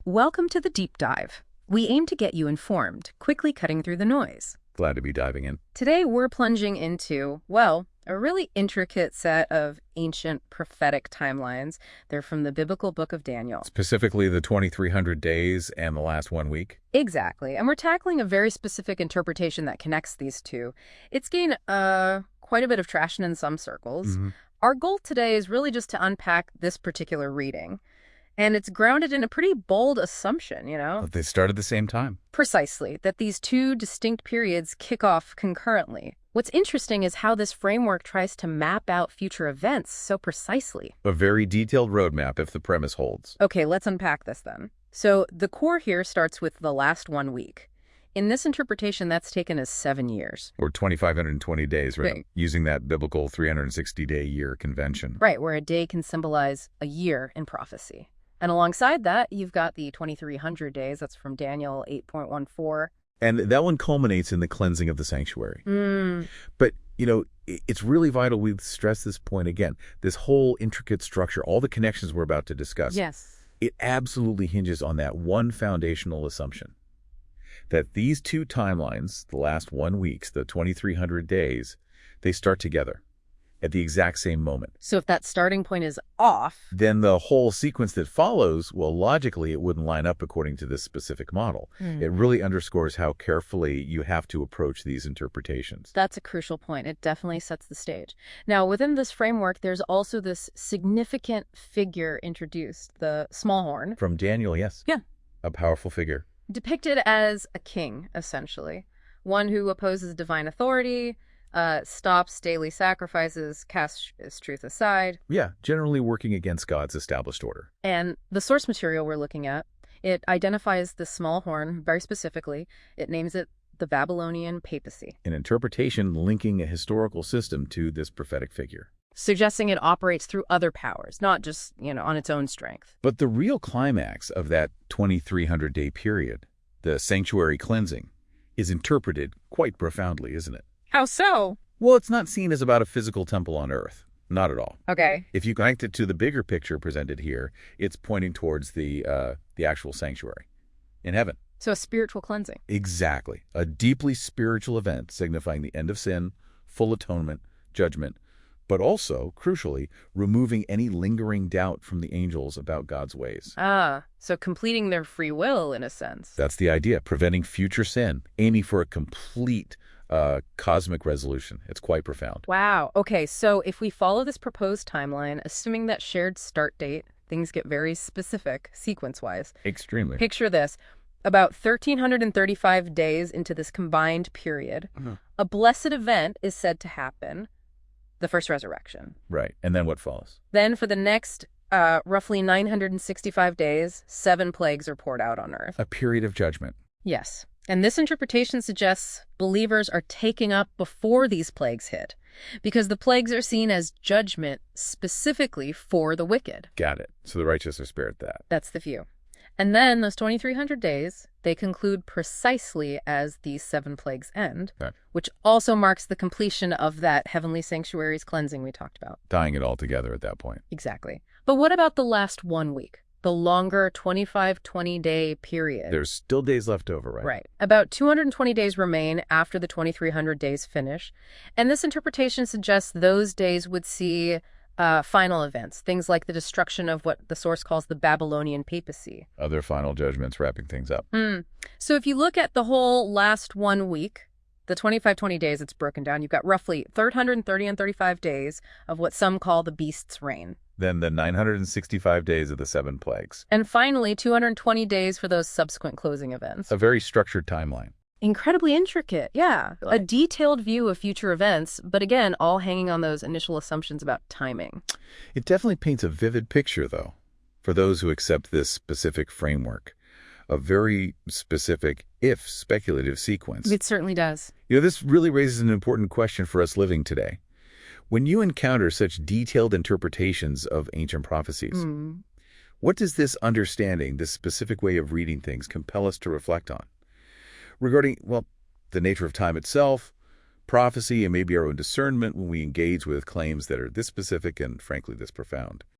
Welcome to the Deep Dive. We aim to get you informed, quickly cutting through the noise. Glad to be diving in. Today we're plunging into, well, a really intricate set of ancient prophetic timelines. They're from the biblical book of Daniel. Specifically the 2,300 days and the last 1 week. Exactly. And we're tackling a very specific interpretation that connects these two. It's gained quite a bit of traction in some circles. Our goal today is really just to unpack this particular reading. And it's grounded in a pretty bold assumption, But they start at the same time. Precisely, that these two distinct periods kick off concurrently. What's interesting is how this framework tries to map out future events so precisely. A very detailed roadmap if the premise holds. Okay, let's unpack this then. So the core here starts with the last 1 week. In this interpretation, that's taken as 7 years. Or 2,520 days, Right. Using that biblical 360-day year convention. Right, where a day can symbolize a year in prophecy. And alongside that, you've got the 2,300 days. That's from Daniel 8.14. And that one culminates in the cleansing of the sanctuary. But, it's really vital we stress this point again. This whole intricate structure, all the connections we're about to discuss. Yes. It absolutely hinges on that one foundational assumption. That these two timelines, the last 1 week, the 2,300 days, they start together at the exact same moment. So if that starting point is off, then the whole sequence that follows, well, logically, it wouldn't line up according to this specific model. It really underscores how carefully you have to approach these interpretations. that's a crucial point. It definitely sets the stage. Now, within this framework, there's also this significant figure introduced, the small horn. From Daniel, yes. Yeah. A powerful figure. Depicted as a king, essentially. One who opposes divine authority, stops daily sacrifices, casts his truth aside. Yeah, generally working against God's established order. And the source material we're looking at, it identifies the small horn very specifically. It names it the Babylonian papacy, An interpretation linking a historical system to this prophetic figure. suggesting it operates through other powers, not just, on its own strength. But the real climax of that 2,300-day period, the sanctuary cleansing, is interpreted quite profoundly, isn't it? How so? Well, it's not seen as about a physical temple on earth. Not at all. Okay. If you connect it to the bigger picture presented here, it's pointing towards the actual sanctuary in heaven. So a spiritual cleansing. Exactly. A deeply spiritual event signifying the end of sin, full atonement, judgment, but also, crucially, removing any lingering doubt from the angels about God's ways. So completing their free will, in a sense. That's the idea, preventing future sin, aiming for a complete cosmic resolution. It's quite profound. Wow. Okay, so if we follow this proposed timeline, assuming that shared start date, things get very specific, sequence-wise. Extremely. Picture this. About 1,335 days into this combined period, a blessed event is said to happen, the first resurrection. Right. And then what follows? Then for the next roughly 965 days, 7 plagues are poured out on earth. A period of judgment. Yes. And this interpretation suggests believers are taking up before these plagues hit, because the plagues are seen as judgment specifically for the wicked. Got it. So the righteous are spared that. That's the view. And then those 2,300 days, they conclude precisely as these 7 plagues end, Okay. which also marks the completion of that heavenly sanctuary's cleansing we talked about. Tying it all together at that point. Exactly. But what about the last 1 week? The longer 20-day period? There's still days left over, right? Right. About 220 days remain after the 2,300 days finish. And this interpretation suggests those days would see final events, things like the destruction of what the source calls the Babylonian papacy. Other final judgments wrapping things up. So if you look at the whole last 1 week, the 20 days it's broken down, you've got roughly 330 and 35 days of what some call the beast's reign. Then the 965 days of the 7 plagues. And finally, 220 days for those subsequent closing events. A very structured timeline. Incredibly intricate, yeah. A detailed view of future events, but again, all hanging on those initial assumptions about timing. It definitely paints a vivid picture, though, for those who accept this specific framework. A very specific, if speculative sequence. It certainly does. This really raises an important question for us living today. When you encounter such detailed interpretations of ancient prophecies, what does this understanding, this specific way of reading things, compel us to reflect on? Regarding, the nature of time itself, prophecy, and maybe our own discernment when we engage with claims that are this specific and, frankly, this profound.